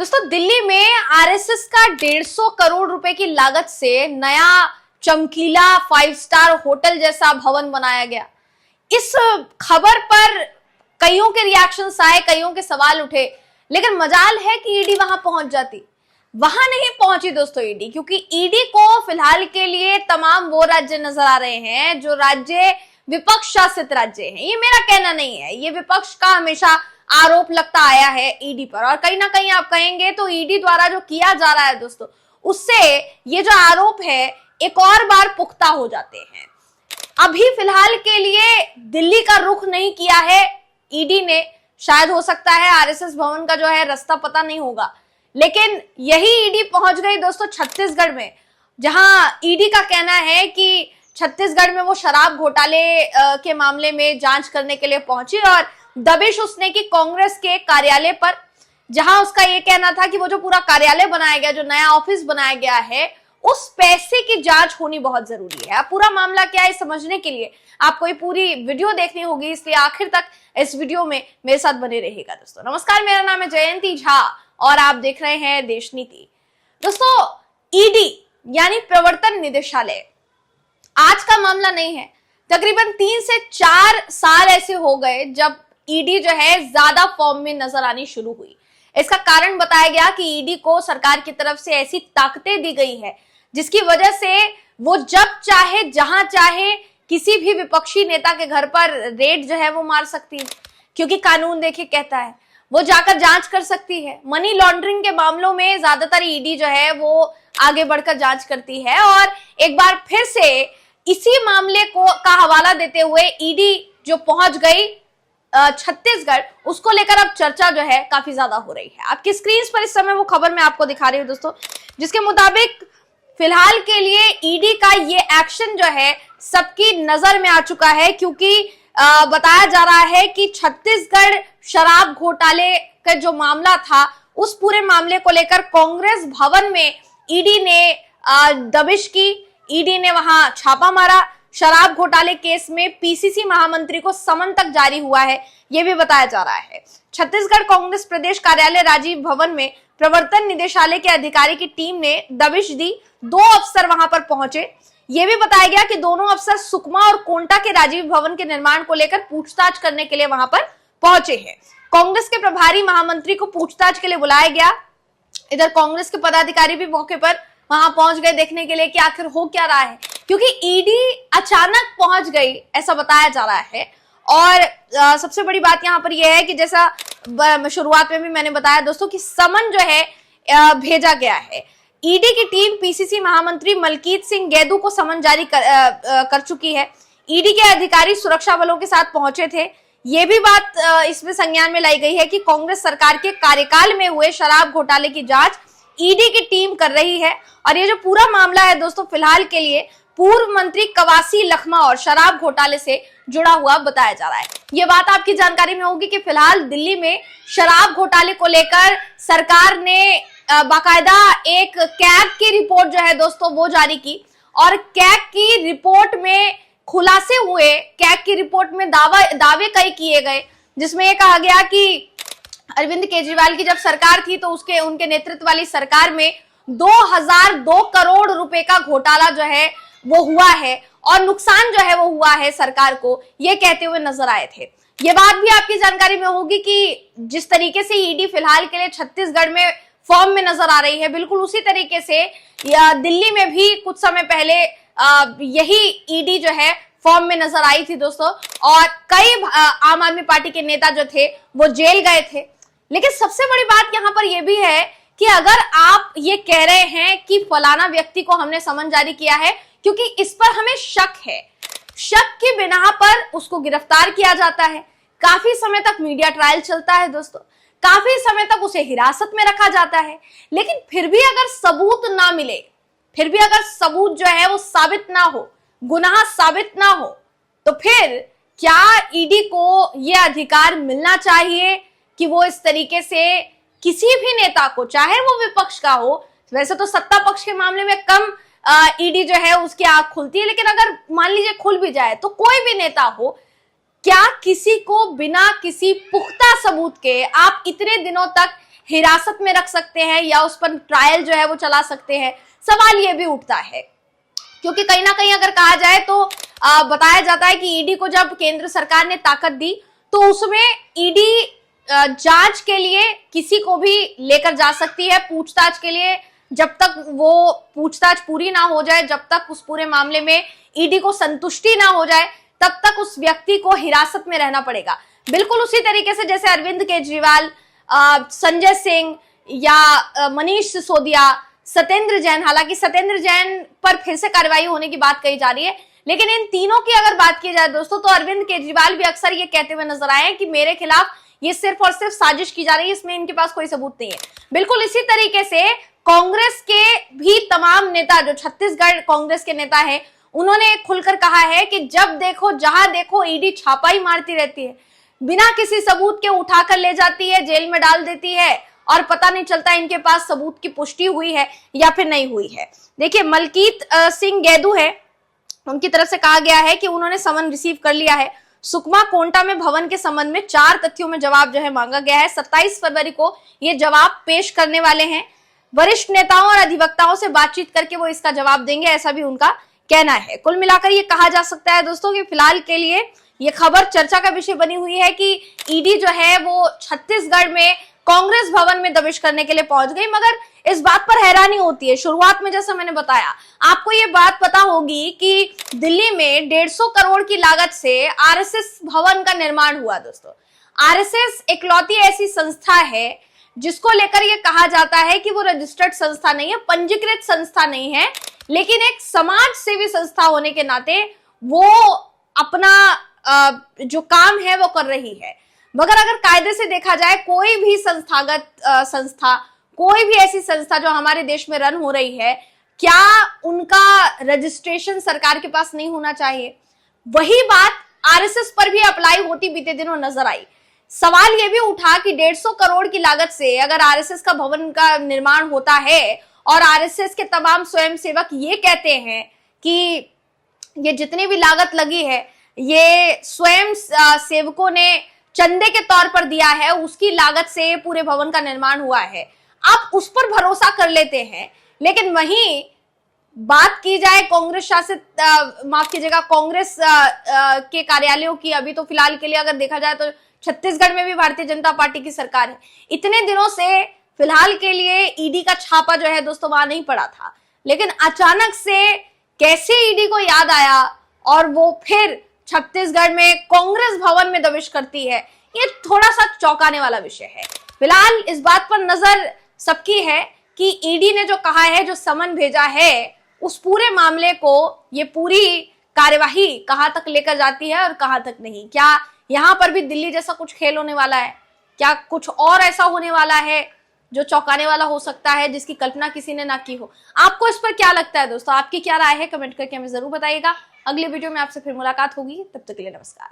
दोस्तों, दिल्ली में आरएसएस का 150 करोड़ रुपए की लागत से नया चमकीला 5 स्टार होटल जैसा भवन बनाया गया। इस खबर पर कईयों के रिएक्शंस आए, कईयों के सवाल उठे, लेकिन मजाल है कि ईडी वहां पहुंच जाती। वहां नहीं पहुंची दोस्तों ईडी, क्योंकि ईडी को फिलहाल के लिए तमाम वो राज्य नजर आ रहे हैं जो राज्य विपक्ष शासित राज्य हैं। ये मेरा कहना नहीं है, ये विपक्ष का हमेशा आरोप लगता आया है ईडी पर, और कहीं ना कहीं आप कहेंगे तो ईडी द्वारा जो किया जा रहा है दोस्तों, उससे ये जो आरोप है एक और बार पुख्ता हो जाते हैं। अभी फिलहाल के लिए दिल्ली का रुख नहीं किया है ईडी ने। शायद हो सकता है आरएसएस भवन का जो है रास्ता पता नहीं होगा, लेकिन यही ईडी पहुंच गई दोस्तों छत्तीसगढ़ में, जहां ईडी का कहना है कि छत्तीसगढ़ में वो शराब घोटाले के मामले में जांच करने के लिए पहुंची और दबिश उसने की कांग्रेस के कार्यालय पर, जहां उसका ये कहना था कि वो जो पूरा कार्यालय बनाया गया, जो नया ऑफिस बनाया गया है, उस पैसे की जांच होनी बहुत जरूरी है। पूरा मामला क्या है समझने के लिए आपको ये पूरी वीडियो देखनी होगी, इसलिए आखिर तक इस वीडियो में मेरे साथ बने रहेगा। दोस्तों नमस्कार, मेरा नाम है जयंती झा और आप देख रहे हैं देश नीति। दोस्तों, ईडी यानी प्रवर्तन निदेशालय आज का मामला नहीं है। तकरीबन 3 से 4 साल ऐसे हो गए जब ईडी जो है ज्यादा फॉर्म में नजर आनी शुरू हुई। इसका कारण बताया गया कि ईडी को सरकार की तरफ से ऐसी ताकतें दी गई है जिसकी वजह से वो जब चाहे जहां चाहे किसी भी विपक्षी नेता के घर पर रेड जो है वो मार सकती है, क्योंकि कानून देखिए कहता है वो जाकर जांच कर सकती है। मनी लॉन्ड्रिंग के मामलों में ज्यादातर ईडी जो है वो आगे बढ़कर जांच करती है, और एक बार फिर से इसी मामले का हवाला देते हुए ईडी जो पहुंच गई छत्तीसगढ़, उसको लेकर अब चर्चा जो है काफी ज्यादा हो रही है। आपकी स्क्रीन पर इस समय वो खबर मैं आपको दिखा रही हूं दोस्तों, जिसके मुताबिक फिलहाल के लिए ईडी का ये एक्शन जो है सबकी नजर में आ चुका है, क्योंकि बताया जा रहा है कि छत्तीसगढ़ शराब घोटाले का जो मामला था, उस पूरे मामले को लेकर कांग्रेस भवन में ईडी ने दबिश की, ईडी ने वहां छापा मारा। शराब घोटाले केस में पीसीसी महामंत्री को समन तक जारी हुआ है, यह भी बताया जा रहा है। छत्तीसगढ़ कांग्रेस प्रदेश कार्यालय राजीव भवन में प्रवर्तन निदेशालय के अधिकारी की टीम ने दबिश दी। 2 अफसर वहां पर पहुंचे। यह भी बताया गया कि दोनों अफसर सुकमा और कोंटा के राजीव भवन के निर्माण को लेकर पूछताछ करने के लिए वहां पर पहुंचे हैं। कांग्रेस के प्रभारी महामंत्री को पूछताछ के लिए बुलाया गया। इधर कांग्रेस के पदाधिकारी भी मौके पर वहां पहुंच गए देखने के लिए कि आखिर हो क्या रहा है, क्योंकि ईडी अचानक पहुंच गई ऐसा बताया जा रहा है। और सबसे बड़ी बात यहां पर यह है कि जैसा शुरुआत में भी मैंने बताया दोस्तों कि समन जो है भेजा गया है। ईडी की टीम पीसीसी महामंत्री मलकीत सिंह गैदू को समन जारी कर चुकी है। ईडी के अधिकारी सुरक्षा बलों के साथ पहुंचे थे। ये भी बात इसमें संज्ञान में लाई गई है कि कांग्रेस सरकार के कार्यकाल में हुए शराब घोटाले की जांच ईडी की टीम कर रही है। और ये जो पूरा मामला है दोस्तों, फिलहाल के लिए पूर्व मंत्री कवासी लखमा और शराब घोटाले से जुड़ा हुआ बताया जा रहा है। ये बात आपकी जानकारी में होगी कि फिलहाल दिल्ली में शराब घोटाले को लेकर सरकार ने बाकायदा एक कैग की रिपोर्ट जो है दोस्तों वो जारी की, और कैग की रिपोर्ट में खुलासे हुए, कैग की रिपोर्ट में दावे कई किए गए, जिसमें यह कहा गया कि अरविंद केजरीवाल की जब सरकार थी तो उनके नेतृत्व वाली सरकार में 2002 करोड़ रुपए का घोटाला जो है वो हुआ है, और नुकसान जो है वो हुआ है सरकार को, ये कहते हुए नजर आए थे। ये बात भी आपकी जानकारी में होगी कि जिस तरीके से ईडी फिलहाल के लिए छत्तीसगढ़ में फॉर्म में नजर आ रही है, बिल्कुल उसी तरीके से दिल्ली में भी कुछ समय पहले यही ईडी जो है फॉर्म में नजर आई थी दोस्तों, और कई आम आदमी पार्टी के नेता जो थे वो जेल गए थे। लेकिन सबसे बड़ी बात यहाँ पर यह भी है कि अगर आप ये कह रहे हैं कि फलाना व्यक्ति को हमने समन जारी किया है क्योंकि इस पर हमें शक है, शक की बिना पर उसको गिरफ्तार किया जाता है, काफी समय तक मीडिया ट्रायल चलता है दोस्तों, काफी समय तक उसे हिरासत में रखा जाता है, लेकिन फिर भी अगर सबूत ना मिले, फिर भी अगर सबूत जो है वो साबित ना हो, गुनाह साबित ना हो, तो फिर क्या ईडी को यह अधिकार मिलना चाहिए कि वो इस तरीके से किसी भी नेता को, चाहे वो विपक्ष का हो, वैसे तो सत्ता पक्ष के मामले में कम ईडी जो है उसकी आंख खुलती है, लेकिन अगर मान लीजिए खुल भी जाए तो कोई भी नेता हो, क्या किसी को बिना किसी पुख्ता सबूत के आप इतने दिनों तक हिरासत में रख सकते हैं या उस पर ट्रायल जो है वो चला सकते हैं। सवाल ये भी उठता है क्योंकि कहीं ना कहीं अगर कहा जाए तो बताया जाता है कि ईडी को जब केंद्र सरकार ने ताकत दी तो उसमें ईडी जांच के लिए किसी को भी लेकर जा सकती है पूछताछ के लिए। जब तक वो पूछताछ पूरी ना हो जाए, जब तक उस पूरे मामले में ईडी को संतुष्टि ना हो जाए, तब तक उस व्यक्ति को हिरासत में रहना पड़ेगा। बिल्कुल उसी तरीके से जैसे अरविंद केजरीवाल, संजय सिंह या मनीष सिसोदिया, सत्येंद्र जैन, हालांकि सत्येंद्र जैन पर फिर से कार्रवाई होने की बात कही जा रही है, लेकिन इन तीनों की अगर बात की जाए दोस्तों तो अरविंद केजरीवाल भी अक्सर ये कहते हुए नजर आए कि मेरे खिलाफ ये सिर्फ और सिर्फ साजिश की जा रही है, इसमें इनके पास कोई सबूत नहीं है। बिल्कुल इसी तरीके से कांग्रेस के भी तमाम नेता, जो छत्तीसगढ़ कांग्रेस के नेता हैं, उन्होंने खुलकर कहा है कि जब देखो जहां देखो ईडी छापा ही मारती रहती है, बिना किसी सबूत के उठाकर ले जाती है, जेल में डाल देती है और पता नहीं चलता इनके पास सबूत की पुष्टि हुई है या फिर नहीं हुई है। देखिए मलकीत सिंह गैदू है, उनकी तरफ से कहा गया है कि उन्होंने समन रिसीव कर लिया है। सुकमा कोंटा में भवन के संबंध में 4 तथ्यों में जवाब जो है मांगा गया है। 27 फरवरी को ये जवाब पेश करने वाले हैं। वरिष्ठ नेताओं और अधिवक्ताओं से बातचीत करके वो इसका जवाब देंगे, ऐसा भी उनका कहना है। कुल मिलाकर ये कहा जा सकता है दोस्तों कि फिलहाल के लिए ये खबर चर्चा का विषय बनी हुई है कि ईडी जो है वो छत्तीसगढ़ में कांग्रेस भवन में दबिश करने के लिए पहुंच गई। मगर इस बात पर हैरानी होती है, शुरुआत में जैसा मैंने बताया आपको ये बात पता होगी कि दिल्ली में 150 करोड़ की लागत से आरएसएस भवन का निर्माण हुआ। दोस्तों आरएसएस इकलौती ऐसी संस्था है जिसको लेकर ये कहा जाता है कि वो रजिस्टर्ड संस्था नहीं है, पंजीकृत संस्था नहीं है, लेकिन एक समाज सेवी संस्था होने के नाते वो अपना जो काम है वो कर रही है। मगर अगर कायदे से देखा जाए कोई भी संस्थागत संस्था, कोई भी ऐसी संस्था जो हमारे देश में रन हो रही है, क्या उनका रजिस्ट्रेशन सरकार के पास नहीं होना चाहिए? वही बात आरएसएस पर भी अप्लाई होती बीते दिनों नजर आई। सवाल यह भी उठा कि 150 करोड़ की लागत से अगर आरएसएस का भवन का निर्माण होता है और आरएसएस के तमाम स्वयंसेवक ये कहते हैं कि ये जितनी भी लागत लगी है ये स्वयं सेवकों ने चंदे के तौर पर दिया है, उसकी लागत से पूरे भवन का निर्माण हुआ है, आप उस पर भरोसा कर लेते हैं। लेकिन वहीं बात की जाए कांग्रेस शासित माफ कीजिएगा कांग्रेस के कार्यालयों की, अभी तो फिलहाल के लिए अगर देखा जाए तो छत्तीसगढ़ में भी भारतीय जनता पार्टी की सरकार है। इतने दिनों से फिलहाल के लिए ईडी का छापा जो है दोस्तों वहां नहीं पड़ा था, लेकिन अचानक से कैसे ईडी को याद आया और वो फिर छत्तीसगढ़ में कांग्रेस भवन में दबिश करती है, ये थोड़ा सा चौंकाने वाला विषय है। फिलहाल इस बात पर नजर सबकी है कि ईडी ने जो कहा है, जो समन भेजा है, उस पूरे मामले को ये पूरी कार्यवाही कहां तक लेकर जाती है और कहां तक नहीं। क्या यहां पर भी दिल्ली जैसा कुछ खेल होने वाला है? क्या कुछ और ऐसा होने वाला है जो चौंकाने वाला हो सकता है, जिसकी कल्पना किसी ने ना की हो? आपको इस पर क्या लगता है दोस्तों? आपकी क्या राय है? कमेंट करके हमें जरूर बताइएगा। अगली वीडियो में आपसे फिर मुलाकात होगी, तब तक के लिए नमस्कार।